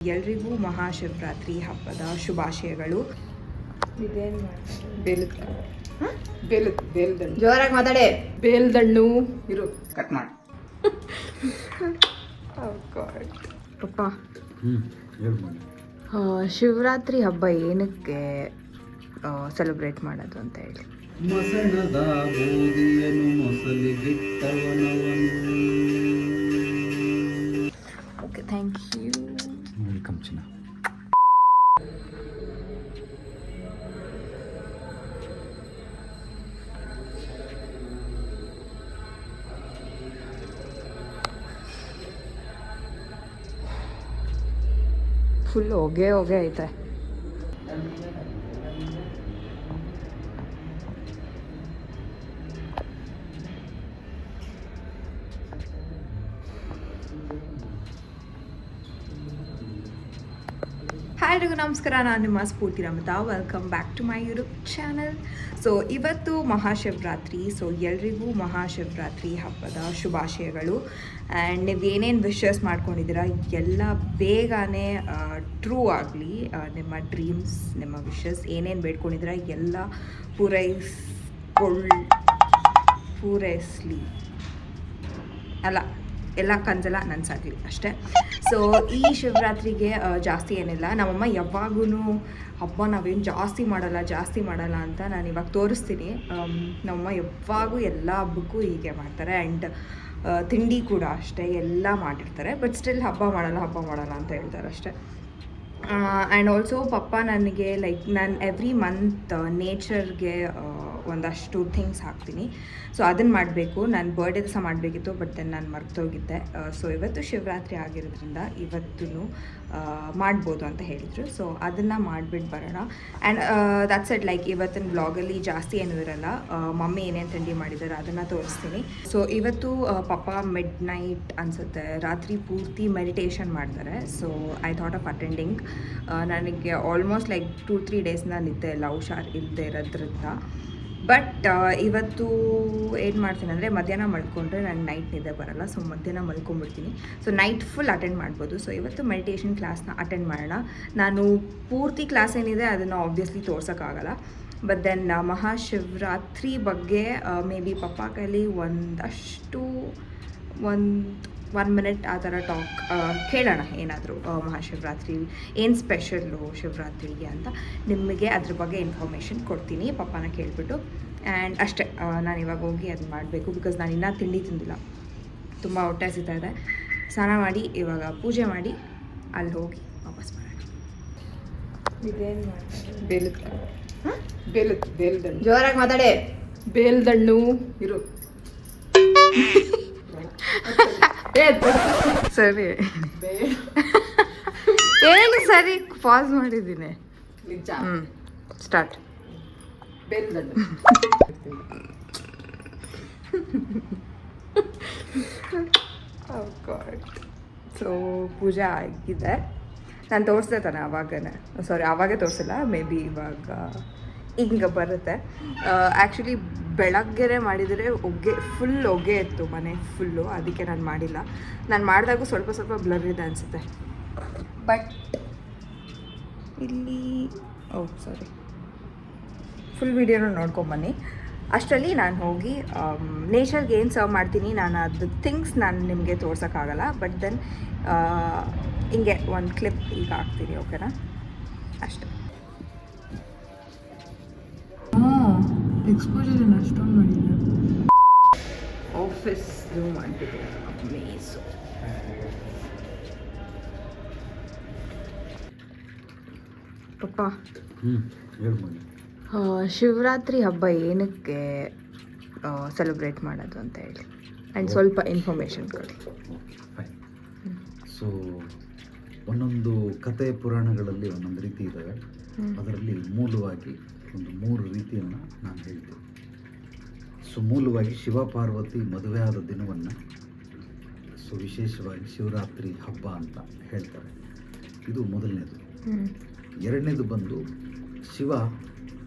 ಎಲ್ರಿಗೂ ಮಹಾಶಿವರಾತ್ರಿ ಹಬ್ಬದ ಶುಭಾಶಯಗಳು. ಜೋರಾಗಿ ಮಾತಾಡೆ. ಬೇಲ್ದಣ್ಣು ಇರು ಕಟ್ ಮಾಡಿ ಪಪ್ಪ, ಶಿವರಾತ್ರಿ ಹಬ್ಬ ಏನಕ್ಕೆ ಸೆಲೆಬ್ರೇಟ್ ಮಾಡೋದು ಅಂತ ಹೇಳಿ. ಮಸಣದ ಬೂದಿಯನು ಮೊಸಲಿಗಿಟ್ಟವನವನು. Okay, thank you. ವೆಲ್ಕಮ್ ಚಿನ್ನ. ಫುಲ್ ಹೊಗೆ ಐತೆ. ಹಾಯ್ ಎಲ್ರಿಗೂ ನಮಸ್ಕಾರ, ನಾನು ನಿಮ್ಮ ಸ್ಫೂರ್ತಿ ರಮತಾ. Welcome back to my YouTube channel. So ಇವತ್ತು ಮಹಾಶಿವರಾತ್ರಿ. ಸೊ ಎಲ್ರಿಗೂ ಮಹಾಶಿವರಾತ್ರಿ ಹಬ್ಬದ ಶುಭಾಶಯಗಳು. ಆ್ಯಂಡ್ ನೀವು ಏನೇನು ವಿಶಸ್ ಮಾಡ್ಕೊಂಡಿದ್ದೀರಾ ಎಲ್ಲ ಬೇಗನೆ ಟ್ರೂ ಆಗಲಿ. ನಿಮ್ಮ ಡ್ರೀಮ್ಸ್, ನಿಮ್ಮ ವಿಶಸ್ ಏನೇನು ಬೇಡ್ಕೊಂಡಿದ್ದೀರಾ ಎಲ್ಲ ಪೂರೈಸಲಿ ಎಲ್ಲ ಕನ್ಸೆಲ್ಲ ನನಸಾಗಲಿ ಅಷ್ಟೇ. ಸೊ ಈ ಶಿವರಾತ್ರಿಗೆ ಜಾಸ್ತಿ ಏನಿಲ್ಲ. ನಮ್ಮಮ್ಮ ಯಾವಾಗೂ ಹಬ್ಬ ನಾವೇನು ಜಾಸ್ತಿ ಮಾಡಲ್ಲ ಅಂತ ನಾನು ಇವಾಗ ತೋರಿಸ್ತೀನಿ. ನಮ್ಮಮ್ಮ ಯಾವಾಗೂ ಎಲ್ಲ ಹಬ್ಬಕ್ಕೂ ಹೀಗೆ ಮಾಡ್ತಾರೆ. ಆ್ಯಂಡ್ ತಿಂಡಿ ಕೂಡ ಅಷ್ಟೇ ಎಲ್ಲ ಮಾಡಿರ್ತಾರೆ. ಬಟ್ ಸ್ಟಿಲ್ ಹಬ್ಬ ಮಾಡಲ್ಲ ಅಂತ ಹೇಳ್ತಾರೆ ಅಷ್ಟೇ. ಆ್ಯಂಡ್ ಆಲ್ಸೋ ಪಪ್ಪ ನನಗೆ ನಾನು ಎವ್ರಿ ಮಂತ್ ನೇಚರ್ಗೆ ಒಂದಷ್ಟು ಥಿಂಗ್ಸ್ ಹಾಕ್ತೀನಿ. ಸೊ ಅದನ್ನು ಮಾಡಬೇಕು. ನಾನು ಬರ್ಡೇ ದಿವಸ ಮಾಡಬೇಕಿತ್ತು, ಬಟ್ ದೆನ್ ನಾನು ಮರ್ತೋಗಿದ್ದೆ. ಸೊ ಇವತ್ತು ಶಿವರಾತ್ರಿ ಆಗಿರೋದ್ರಿಂದ ಇವತ್ತೂ ಮಾಡ್ಬೋದು ಅಂತ ಹೇಳಿದರು. ಸೊ ಅದನ್ನು ಮಾಡಿಬಿಟ್ಟು ಬರೋಣ. And that's it. ಇವತ್ತಿನ ಬ್ಲಾಗಲ್ಲಿ ಜಾಸ್ತಿ ಏನೂ ಇರಲ್ಲ. ಮಮ್ಮಿ ಏನೇನು ತಿಂಡಿ ಮಾಡಿದ್ದಾರೆ ಅದನ್ನು ತೋರಿಸ್ತೀನಿ. ಸೊ ಇವತ್ತು ಪಪ್ಪ ಮಿಡ್ ನೈಟ್ ಅನಿಸುತ್ತೆ ರಾತ್ರಿ ಪೂರ್ತಿ ಮೆಡಿಟೇಷನ್ ಮಾಡ್ತಾರೆ. So I thought of attending. ನನಗೆ ಆಲ್ಮೋಸ್ಟ್ 2-3 ಡೇಸ್ನ ನಿದ್ದೆ ಇಲ್ಲ, ಹುಷಾರು ಇಲ್ಲದೆ ಇರೋದ್ರಿಂದ. ಬಟ್ ಇವತ್ತು ಏನು ಮಾಡ್ತೀನಿ ಅಂದರೆ ಮಧ್ಯಾಹ್ನ ಮಲ್ಕೊಂಡ್ರೆ ನಾನು ನೈಟ್ ನಿದ್ದೆ ಬರೋಲ್ಲ. ಸೊ ಮಧ್ಯಾಹ್ನ ಮಲ್ಕೊಂಡ್ಬಿಡ್ತೀನಿ. ಸೊ ನೈಟ್ ಫುಲ್ ಅಟೆಂಡ್ ಮಾಡ್ಬೋದು. ಸೊ ಇವತ್ತು ಮೆಡಿಟೇಷನ್ ಕ್ಲಾಸ್ನ ಅಟೆಂಡ್ ಮಾಡೋಣ. ನಾನು ಪೂರ್ತಿ ಕ್ಲಾಸ್ ಏನಿದೆ ಅದನ್ನು ಆಬ್ವಿಯಸ್ಲಿ ತೋರ್ಸೋಕ್ಕಾಗಲ್ಲ. ಬಟ್ ದೆನ್ ಮಹಾಶಿವರಾತ್ರಿ ಬಗ್ಗೆ ಮೇ ಬಿ ಪಪ್ಪ ಕೈಲಿ ಒಂದಷ್ಟು 1 ಮಿನಿಟ್ ಆ ಥರ ಟಾಕ್ ಕೇಳೋಣ. ಏನಾದರೂ ಮಹಾಶಿವರಾತ್ರಿ ಏನು ಸ್ಪೆಷಲ್ಲು ಶಿವರಾತ್ರಿಗೆ ಅಂತ ನಿಮಗೆ ಅದ್ರ ಬಗ್ಗೆ ಇನ್ಫಾರ್ಮೇಷನ್ ಕೊಡ್ತೀನಿ ಪಪ್ಪನ ಕೇಳಿಬಿಟ್ಟು. ಆ್ಯಂಡ್ ಅಷ್ಟೇ, ನಾನು ಇವಾಗ ಹೋಗಿ ಅದನ್ನ ಮಾಡಬೇಕು. ಬಿಕಾಸ್ ನಾನು ಇನ್ನೂ ತಿಂಡಿ ತಿಂದಿಲ್ಲ, ತುಂಬ ಹೊಟ್ಟೆ ಹಸಿತಾ ಇದೆ. ಸ್ನಾನ ಮಾಡಿ ಇವಾಗ ಪೂಜೆ ಮಾಡಿ ಅಲ್ಲಿ ಹೋಗಿ ವಾಪಸ್ ಬರೋಣ. ಬೇಲ್ದಣ್ಣು. ಜೋರಾಗಿ ಮಾತಾಡೆ. ಬೇಲ್ದಣ್ಣು ಇರು ಸರಿ ಏನು ಸರಿ ಪಾಸ್ ಮಾಡಿದ್ದೀನಿ. ಸ್ಟಾರ್ಟ್. ಬೇಲ್ದಣ್ಣು. ಸೊ ಪೂಜೆ ಆಗಿದೆ. ನಾನು ತೋರಿಸ್ದೆ ತಾನೆ ಆವಾಗೇ ತೋರಿಸಿಲ್ಲ. ಮೇ ಬಿ ಇವಾಗ ಹಿಂಗೆ ಬರುತ್ತೆ. ಆ್ಯಕ್ಚುಲಿ ಬೆಳಗ್ಗೆ ಮಾಡಿದರೆ ಫುಲ್ ಹೊಗೆ ಇತ್ತು ಮನೆ ಫುಲ್ಲು. ಅದಕ್ಕೆ ನಾನು ಮಾಡಿಲ್ಲ. ನಾನು ಮಾಡಿದಾಗೂ ಸ್ವಲ್ಪ ಬ್ಲರ್ ಇದೆ ಅನಿಸುತ್ತೆ. ಬಟ್ ಇಲ್ಲಿ ಸಾರಿ, ಫುಲ್ ವೀಡಿಯೋನ ನೋಡ್ಕೊಂಬನ್ನಿ. ಅಷ್ಟರಲ್ಲಿ ನಾನು ಹೋಗಿ ನೇಚರ್ಗೆ ಏನು ಸರ್ವ್ ಮಾಡ್ತೀನಿ ನಾನು ಅದು ಥಿಂಗ್ಸ್ ನಾನು ನಿಮಗೆ ತೋರ್ಸೋಕ್ಕಾಗಲ್ಲ. ಬಟ್ ದೆನ್ ಹಿಂಗೆ ಒಂದು ಕ್ಲಿಪ್ ಈಗ ಹಾಕ್ತೀನಿ. ಓಕೆನಾ? ಅಷ್ಟೇ. ಎಕ್ಸ್ಪೋಜರ್ ಅಷ್ಟೊಂದು ಮಾಡಿದ್ದೆ. ಆಫೀಸ್ ಝೂಮ್ ಮಾಡಿಬಿಟ್ಟು ಅಮೇಝು. ಪಪ್ಪ, ಶಿವರಾತ್ರಿ ಹಬ್ಬ ಏನಕ್ಕೆ ಸೆಲೆಬ್ರೇಟ್ ಮಾಡೋದು ಅಂತ ಹೇಳಿ. ಆ್ಯಂಡ್ ಸ್ವಲ್ಪ ಇನ್ಫಾರ್ಮೇಷನ್ ಕೊಡಿ. ಸೊ ಒಂದೊಂದು ಕತೆ ಪುರಾಣಗಳಲ್ಲಿ ಒಂದೊಂದು ರೀತಿ ಇದ್ದಾವೆ. ಅದರಲ್ಲಿ ಮೂಲವಾಗಿ ಒಂದು 3 ರೀತಿಯನ್ನು ನಾನು ಹೇಳ್ತೀನಿ. ಸೊ ಮೂಲವಾಗಿ ಶಿವ ಪಾರ್ವತಿ ಮದುವೆ ಆದ ದಿನವನ್ನು ಸೊ ವಿಶೇಷವಾಗಿ ಶಿವರಾತ್ರಿ ಹಬ್ಬ ಅಂತ ಹೇಳ್ತಾರೆ. ಇದು ಮೊದಲನೇದು. ಎರಡನೇದು ಬಂದು ಶಿವ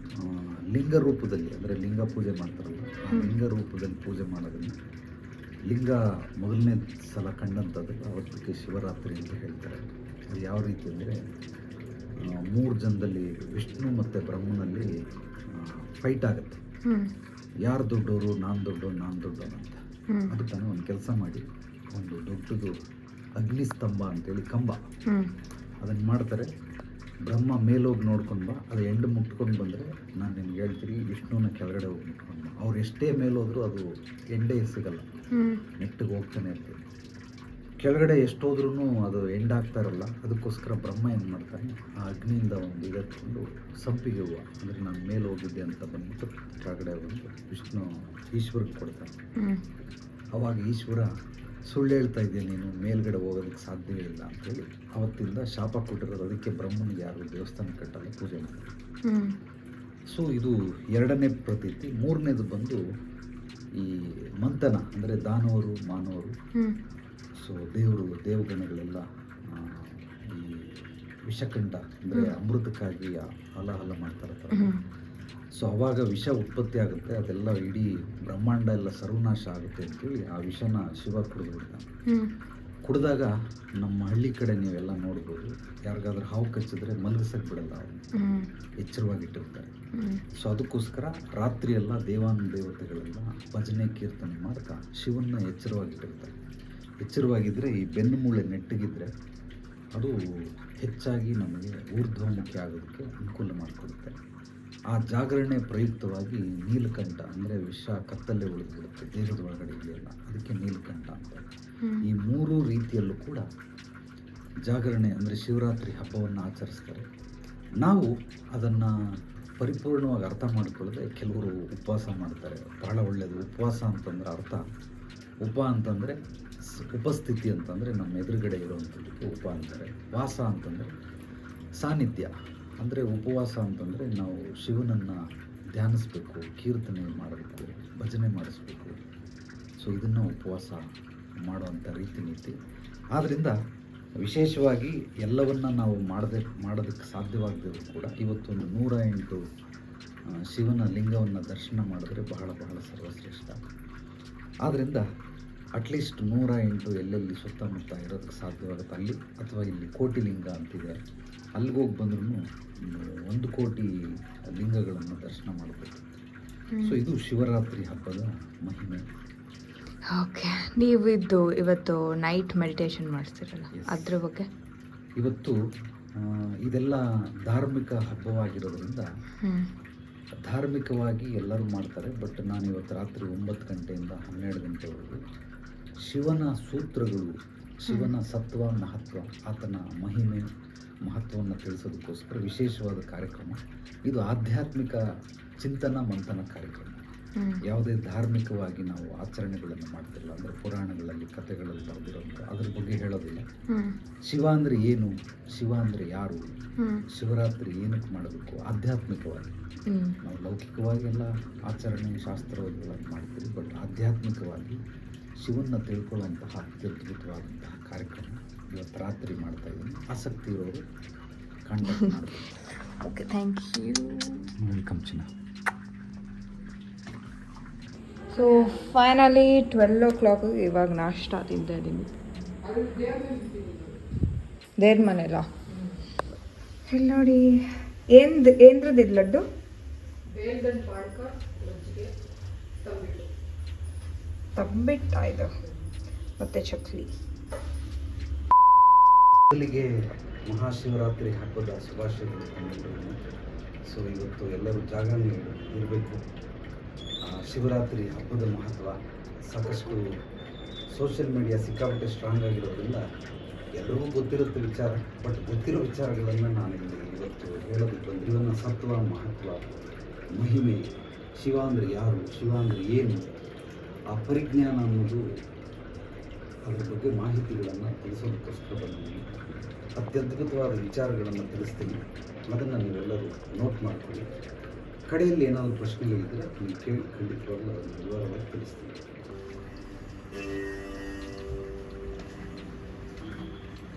ಲಿಂಗ ರೂಪದಲ್ಲಿ, ಅಂದರೆ ಲಿಂಗ ಪೂಜೆ ಮಾಡ್ತಾರಲ್ಲ, ಆ ಲಿಂಗ ರೂಪದಲ್ಲಿ ಪೂಜೆ ಮಾಡೋದನ್ನು ಲಿಂಗ ಮೊದಲನೇ ಸಲ ಕಂಡಂಥದ್ದು ಅವತ್ತಿಗೆ ಶಿವರಾತ್ರಿ ಅಂತ ಹೇಳ್ತಾರೆ. ಅದು ಯಾವ ರೀತಿ ಅಂದರೆ 3 ಜನದಲ್ಲಿ ವಿಷ್ಣು ಮತ್ತು ಬ್ರಹ್ಮನಲ್ಲಿ ಫೈಟ್ ಆಗುತ್ತೆ. ಯಾರು ದೊಡ್ಡವರು, ನಾನು ದೊಡ್ಡವನು ಅಂತ. ಅದಕ್ಕೆ ಒಂದು ಕೆಲಸ ಮಾಡಿ, ಒಂದು ದೊಡ್ಡದು ಅಗ್ನಿಸ್ತಂಭ ಅಂತೇಳಿ ಕಂಬ, ಅದನ್ನು ಮಾಡ್ತಾರೆ. ಬ್ರಹ್ಮ ಮೇಲೋಗಿ ನೋಡ್ಕೊಂಡು ಬಾ, ಅದು ಎಂಡು ಮುಟ್ಕೊಂಡು ಬಂದರೆ ನಾನು ನಿಮ್ಗೆ ಹೇಳ್ತೀನಿ, ವಿಷ್ಣುನ ಕೆಳಗಡೆ ಹೋಗಿ ಮುಟ್ಕೊಂಡು ಬಾ. ಅವ್ರು ಎಷ್ಟೇ ಮೇಲೋದ್ರೂ ಅದು ಎಂಡೇ ಸಿಗಲ್ಲ, ನೆಟ್ಟಿಗೆ ಹೋಗ್ತಾನೆ ಇರ್ತೀವಿ. ಕೆಳಗಡೆ ಎಷ್ಟೋದ್ರೂ ಅದು ಎಂಡಾಗ್ತಾ ಇರಲ್ಲ. ಅದಕ್ಕೋಸ್ಕರ ಬ್ರಹ್ಮ ಏನು ಮಾಡ್ತಾನೆ, ಆ ಅಗ್ನಿಯಿಂದ ಒಂದು ಇದೆತ್ಕೊಂಡು ಸಂಪಿಗೆ ಹೂವು, ಅಂದರೆ ನಾನು ಮೇಲೆ ಹೋಗಿದ್ದೆ ಅಂತ ಬಂದ್ಬಿಟ್ಟು ಕೆಳಗಡೆ ಬಂದು ಈಶ್ವರಿಗೆ ಕೊಡ್ತಾನೆ. ಅವಾಗ ಈಶ್ವರ ಸುಳ್ಳು ಹೇಳ್ತಾ ಇದೆಯಾ ನೀನು, ಮೇಲ್ಗಡೆ ಹೋಗೋದಕ್ಕೆ ಸಾಧ್ಯವೇ ಇಲ್ಲ ಅಂತೇಳಿ ಅವತ್ತಿಂದ ಶಾಪ ಕೊಟ್ಟಿರೋದು. ಅದಕ್ಕೆ ಬ್ರಹ್ಮನಿಗೆ ಯಾರು ದೇವಸ್ಥಾನ ಕಟ್ಟಲ್ಲ, ಪೂಜೆ ಮಾಡ್ತಾರೆ. ಸೊ ಇದು 2ನೇ ಪ್ರತೀತಿ. 3ನೇದು ಬಂದು ಈ ಮಂಥನ, ಅಂದರೆ ದಾನವರು ಮಾನವರು, ಸೊ ದೇವಗಣಗಳೆಲ್ಲ ಈ ವಿಷಕಂಠ ಅಂದರೆ ಅಮೃತಕ್ಕಾಗಿ ಹಲ ಮಾಡ್ತಾ ಇರ್ತಾರೆ. ಸೊ ಅವಾಗ ವಿಷ ಉತ್ಪತ್ತಿ ಆಗುತ್ತೆ, ಅದೆಲ್ಲ ಇಡೀ ಬ್ರಹ್ಮಾಂಡ ಎಲ್ಲ ಸರ್ವನಾಶ ಆಗುತ್ತೆ ಅಂತೇಳಿ ಆ ವಿಷನ ಶಿವ ಕುಡಿದ್ಬಿಡ್ತಾನೆ. ಕುಡಿದಾಗ ನಮ್ಮ ಹಳ್ಳಿ ಕಡೆ ನೀವೆಲ್ಲ ನೋಡ್ಬೋದು, ಯಾರಿಗಾದ್ರೂ ಹಾವು ಕಚ್ಚಿದ್ರೆ ಮಲಗಿಸಕ್ಕೆ ಬಿಡಲ್ಲ, ಅವ್ರು ಎಚ್ಚರವಾಗಿಟ್ಟಿರ್ತಾರೆ. ಸೊ ಅದಕ್ಕೋಸ್ಕರ ರಾತ್ರಿ ಎಲ್ಲ ದೇವತೆಗಳೆಲ್ಲ ಭಜನೆ ಕೀರ್ತನೆ ಮಾಡ್ತಾ ಶಿವನ್ನ ಎಚ್ಚರವಾಗಿಟ್ಟಿರ್ತಾರೆ. ಎಚ್ಚರವಾಗಿದ್ದರೆ ಈ ಬೆನ್ನು ಮೂಳೆ ನೆಟ್ಟಗಿದ್ರೆ ಅದು ಹೆಚ್ಚಾಗಿ ನಮಗೆ ಊರ್ಧ್ವಮುಖಿ ಆಗೋದಕ್ಕೆ ಅನುಕೂಲ ಮಾಡಿಕೊಡುತ್ತೆ. ಆ ಜಾಗರಣೆ ಪ್ರಯುಕ್ತವಾಗಿ ನೀಲಕಂಠ ಅಂದರೆ ವಿಷ ಕತ್ತಲ್ಲೇ ಉಳಿದ್ಬಿಡುತ್ತೆ ದೇಹದ ಒಳಗಡೆ ಇದೆಯಲ್ಲ, ಅದಕ್ಕೆ ನೀಲಕಂಠ ಅಂತ. ಈ 3 ರೀತಿಯಲ್ಲೂ ಕೂಡ ಜಾಗರಣೆ ಅಂದರೆ ಶಿವರಾತ್ರಿ ಹಬ್ಬವನ್ನು ಆಚರಿಸ್ತಾರೆ. ನಾವು ಅದನ್ನು ಪರಿಪೂರ್ಣವಾಗಿ ಅರ್ಥ ಮಾಡಿಕೊಳ್ಳದೆ ಕೆಲವರು ಉಪವಾಸ ಮಾಡ್ತಾರೆ, ಬಹಳ ಒಳ್ಳೆಯದು. ಉಪವಾಸ ಅಂತಂದರೆ ಅರ್ಥ, ಉಪ ಅಂತಂದರೆ ಉಪಸ್ಥಿತಿ ಅಂತಂದರೆ ನಮ್ಮ ಎದುರುಗಡೆ ಇರುವಂಥದ್ದಕ್ಕೆ ಉಪ ಅಂತಾರೆ. ವಾಸ ಅಂತಂದರೆ ಸಾನ್ನಿಧ್ಯ, ಅಂದರೆ ಉಪವಾಸ ಅಂತಂದರೆ ನಾವು ಶಿವನನ್ನು ಧ್ಯಾನಿಸ್ಬೇಕು, ಕೀರ್ತನೆ ಮಾಡಬೇಕು, ಭಜನೆ ಮಾಡಿಸ್ಬೇಕು. ಸೊ ಇದನ್ನು ಉಪವಾಸ ಮಾಡುವಂಥ ರೀತಿ ನೀತಿ. ಆದ್ದರಿಂದ ವಿಶೇಷವಾಗಿ ಎಲ್ಲವನ್ನು ನಾವು ಮಾಡೋದಕ್ಕೆ ಸಾಧ್ಯವಾಗದಿದ್ರು ಕೂಡ ಇವತ್ತೊಂದು 108 ಶಿವನ ಲಿಂಗವನ್ನು ದರ್ಶನ ಮಾಡಿದ್ರೆ ಬಹಳ ಸರ್ವಶ್ರೇಷ್ಠ. ಆದ್ದರಿಂದ ಅಟ್ಲೀಸ್ಟ್ 108 ಎಲ್ಲೆಲ್ಲಿ ಸುತ್ತಮುತ್ತ ಇರೋದಕ್ಕೆ ಸಾಧ್ಯವಾಗುತ್ತೆ ಅಲ್ಲಿ, ಅಥವಾ ಇಲ್ಲಿ ಕೋಟಿ ಲಿಂಗ ಅಂತಿದೆ, ಅಲ್ಲಿಗೆ ಹೋಗಿ ಬಂದ್ರೂ 1 ಕೋಟಿ ಲಿಂಗಗಳನ್ನು ದರ್ಶನ ಮಾಡಬೇಕು. ಸೊ ಇದು ಶಿವರಾತ್ರಿ ಹಬ್ಬದ ಮಹಿಮೆ. ಓಕೆ, ನೀವು ಇವತ್ತು ನೈಟ್ ಮೆಡಿಟೇಷನ್ ಮಾಡ್ತೀರಲ್ಲ, ಅದ್ರ ಬಗ್ಗೆ? ಇವತ್ತು ಇದೆಲ್ಲ ಧಾರ್ಮಿಕ ಹಬ್ಬವಾಗಿರೋದ್ರಿಂದ ಧಾರ್ಮಿಕವಾಗಿ ಎಲ್ಲರೂ ಮಾಡ್ತಾರೆ. ಬಟ್ ನಾನು ಇವತ್ತು ರಾತ್ರಿ 9 ಗಂಟೆಯಿಂದ 12 ಗಂಟೆವರೆಗೂ ಶಿವನ ಸೂತ್ರಗಳು, ಶಿವನ ಸತ್ವ ಮಹತ್ವ, ಆತನ ಮಹಿಮೆ ಮಹತ್ವವನ್ನು ತಿಳಿಸೋದಕ್ಕೋಸ್ಕರ ವಿಶೇಷವಾದ ಕಾರ್ಯಕ್ರಮ ಇದು. ಆಧ್ಯಾತ್ಮಿಕ ಚಿಂತನ ಮಂಥನ ಕಾರ್ಯಕ್ರಮ. ಯಾವುದೇ ಧಾರ್ಮಿಕವಾಗಿ ನಾವು ಆಚರಣೆಗಳನ್ನು ಮಾಡ್ತಿಲ್ಲ, ಅಂದರೆ ಪುರಾಣಗಳಲ್ಲಿ ಕಥೆಗಳಲ್ಲಿ ಬರೆದಿರೋದು ಅದ್ರ ಬಗ್ಗೆ ಹೇಳೋದಿಲ್ಲ. ಶಿವ ಅಂದರೆ ಏನು, ಶಿವ ಅಂದರೆ ಯಾರು, ಶಿವರಾತ್ರಿ ಏನಕ್ಕೆ ಮಾಡಬೇಕು, ಆಧ್ಯಾತ್ಮಿಕವಾಗಿ ನಾವು ಲೌಕಿಕವಾಗಿ ಎಲ್ಲ ಆಚರಣೆ ಶಾಸ್ತ್ರಗಳನ್ನು ಮಾಡ್ತೀವಿ. ಬಟ್ ಆಧ್ಯಾತ್ಮಿಕವಾಗಿ ಶಿವನ್ನ ತಿಳ್ಕೊಳ್ಳುವಂತಹ ಅತ್ಯದ್ಭುತವಾದಂತಹ ಕಾರ್ಯಕ್ರಮ ಇವತ್ತು ರಾತ್ರಿ ಮಾಡ್ತಾ ಇದ್ದೀನಿ. ಆಸಕ್ತಿ ಇರೋರು ಕಾಂಟ್ಯಾಕ್ಟ್ ಮಾಡ್ತೀವಿ. Okay, thank you. ವೆಲ್ಕಮ್ ಚಿನ್ನ. ಸೊ ಫೈನಲಿ 12 o'clock ಇವಾಗ ನಾಷ್ಟ ತಿಂತಾ ಇದ್ದೀನಿ. ದೇವ್ರ ಮನೆಲ್ಲ ಇಲ್ಲಿ ನೋಡಿ. ಏನ್ರದ್ದು ಇದು ಲಡ್ಡು? ತಂಬಿಟ್ಟು ಆಯ್ತು, ಮತ್ತೆ ಚಕ್ಲಿ. ಮೊದಲಿಗೆ ಮಹಾಶಿವರಾತ್ರಿ ಹಬ್ಬದ ಶುಭಾಶಯಗಳು. ಸೊ ಇವತ್ತು ಎಲ್ಲರೂ ಜಾಗರಣೆ ಇರಬೇಕು. ಶಿವರಾತ್ರಿ ಹಬ್ಬದ ಮಹತ್ವ ಸಾಕಷ್ಟು ಸೋಷಿಯಲ್ ಮೀಡಿಯಾ ಸಿಕ್ಕಾಪಟ್ಟೆ ಸ್ಟ್ರಾಂಗ್ ಆಗಿರೋದ್ರಿಂದ ಎಲ್ಲರಿಗೂ ಗೊತ್ತಿರುತ್ತೆ ವಿಚಾರ. ಬಟ್ ಗೊತ್ತಿರೋ ವಿಚಾರಗಳನ್ನು ನಾನಿಲ್ಲಿ ಇವತ್ತು ಹೇಳೋದಕ್ಕೆ ಬಂದು ಇವನ್ನ ಸತ್ವ ಮಹತ್ವ ಮಹಿಮೆ, ಶಿವ ಅಂದರೆ ಯಾರು, ಶಿವ ಅಂದರೆ ಏನು, ಆ ಪರಿಜ್ಞಾನ ಅನ್ನೋದು, ಅದ್ರ ಬಗ್ಗೆ ಮಾಹಿತಿಗಳನ್ನು ತಿಳಿಸೋದಕ್ಕೋಸ್ಕರ ಬಂದಿದ್ದೀನಿ. ಅತ್ಯದ್ಭುತವಾದ ವಿಚಾರಗಳನ್ನು ತಿಳಿಸ್ತೀನಿ, ಅದನ್ನು ನೀವೆಲ್ಲರೂ ನೋಟ್ ಮಾಡ್ಕೊಳ್ಳಿ. ಕಡೆಯಲ್ಲಿ ಏನಾದರೂ ಪ್ರಶ್ನೆಗಳಿದ್ದರೆ ನೀವು ಕೇಳಿ ಖಂಡಿತವಾಗಲೂ ಅದನ್ನು ವಿವರವಾಗಿ ತಿಳಿಸ್ತೀನಿ.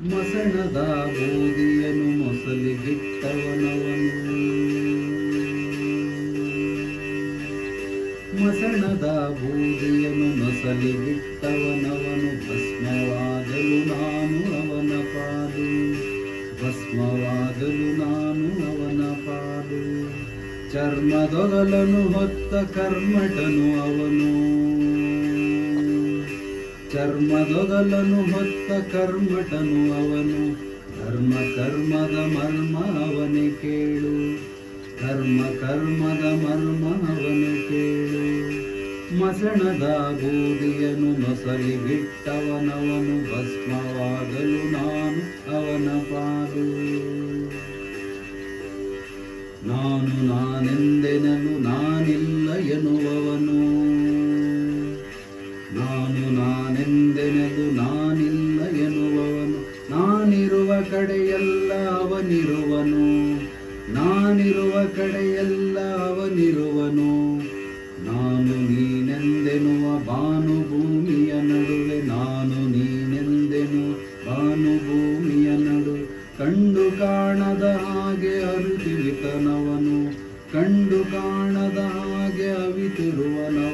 ಮಸಣದ ಬೂದಿಯನು ಮೊಸಲಿಗಿಟ್ಟವನವನು, ಮಸಣದ ಬೂದಿಯನು ಮೊಸಲಿಗಿಟ್ಟವನವನು, ಭಸ್ಮವಾಗಲು ನಾನು ಅವನ ಪಾಲು. ಭಸ್ಮವಾಗಲು ನಾನು ಅವನ ಪಾಲು. ಚರ್ಮದೊಗಲನು ಹೊತ್ತ ಕರ್ಮಟನು ಅವನು, ಚರ್ಮದೊಗಲನು ಹೊತ್ತ ಕರ್ಮಟನು ಅವನು. ಧರ್ಮ ಕರ್ಮದ ಮರ್ಮ ಅವನೇ ಕೇಳು, ಧರ್ಮ ಕರ್ಮದ ಮರ್ಮ ಅವನೇ ಕೇಳು. ಮಸಣದ ಬೂದಿಯನು ನೊಸಲಿಗಿಟ್ಟವನವನು, ಭಸ್ಮವಾಗಲು ನಾನು ಅವನ ಪಾಲು. ನಾನು ನಾನೆಂದೆನಲು ನಾನಿಲ್ಲ ಎನ್ನುವವನು, ನಾನು ನಾನೆಂದೆನಲು ನಾನಿಲ್ಲ ಎನ್ನುವವನು. ನಾನಿರುವ ಕಡೆಯೆಲ್ಲ ಅವನಿರುವನು, ನಾನಿರುವ ಕಡೆಯೆಲ್ಲ ಅವನಿರುವನು. ನಾನು ನೀನೆಂದೆನ್ನುವ ಭಾನುಭೂಮಿಯ ನಡುವೆ, ನಾನು ನೀನೆಂದೆನ್ನುವ ಭಾನುಭೂಮಿಯ ನಡುವೆ. ಕಂಡು ಕಾಣದ ಹಾಗೆ ಅರಿತಿರುವನವನು, ಕಂಡು ಕಾಣದ ಹಾಗೆ ಅವಿತಿರುವನವನು.